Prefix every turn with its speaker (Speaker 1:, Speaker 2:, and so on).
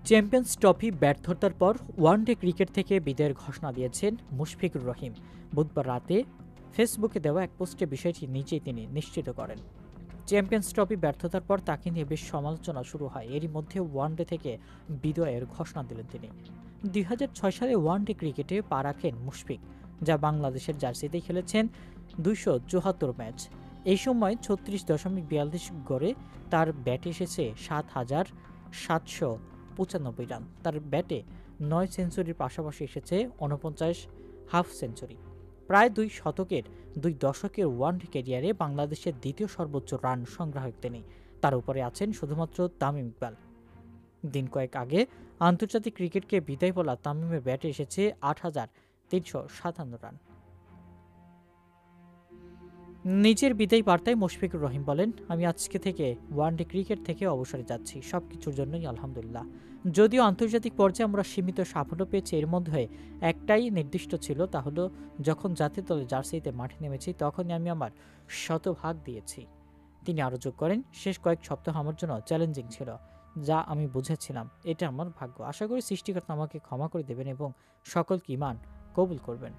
Speaker 1: Champions trophy ব্যর্থতার পর one day cricket থেকে বিদায়ের ঘোষণা দিয়েছেন মুশফিকুর রহিম। বুধবার রাতে ফেসবুকে দেওয়া এক পোস্টে বিষয়টি নিজেই তিনি নিশ্চিত করেন। চ্যাম্পিয়ন্স ট্রফি ব্যর্থতার পর তাকে নিয়ে বেশ সমালোচনা শুরু হয়। এরই মধ্যে ওয়ানডে থেকে বিদায়ের ঘোষণা দিলেন তিনি। ২০০৬ সালে ওয়ানডে ক্রিকেটে পা রাখেন মুশফিক, যা বাংলাদেশের জার্সিতে খেলেছেন ২৭৪ ম্যাচ। এই সময় ৩৬.৪২ গড়ে তার ব্যাটে এসেছে ৭,৭৯৫ রান। তার ব্যাটে ৯ সেঞ্চুরির পাশাপাশি এসেছে ৪৯ হাফ সেঞ্চুরি। প্রায় দুই দশকের ওয়ানডে ক্যারিয়ারে বাংলাদেশের দ্বিতীয় সর্বোচ্চ রান সংগ্রাহক তিনি। তার উপরে আছেন শুধুমাত্র তামিম ইকবাল। দিন কয়েক আগে আন্তর্জাতিক ক্রিকেটকে বিদায় বলা তামিমের ব্যাটে এসেছে ৮,৩৫৭ রান। নিজের বিদায় বার্তায় মুশফিকুর রহিম বলেন, আমি আজকে থেকে ওয়ানডে ক্রিকেট থেকে অবসরে যাচ্ছি। সবকিছুর জন্যই আলহামদুলিল্লাহ। যদিও আন্তর্জাতিক পর্যায়ে আমরা সীমিত সাফল্য পেয়েছি, এর মধ্যে একটাই নির্দিষ্ট ছিল, তা হলো যখন জাতীয় দলের জার্সিতে মাঠে নেমেছি তখনই আমি আমার শতভাগ দিয়েছি। তিনি আরও যোগ করেন, শেষ কয়েক সপ্তাহ আমার জন্য চ্যালেঞ্জিং ছিল, যা আমি বুঝেছিলাম। এটা আমার ভাগ্য। আশা করি সৃষ্টিকর্তা আমাকে ক্ষমা করে দেবেন এবং সকলকে ঈমান কবুল করবেন।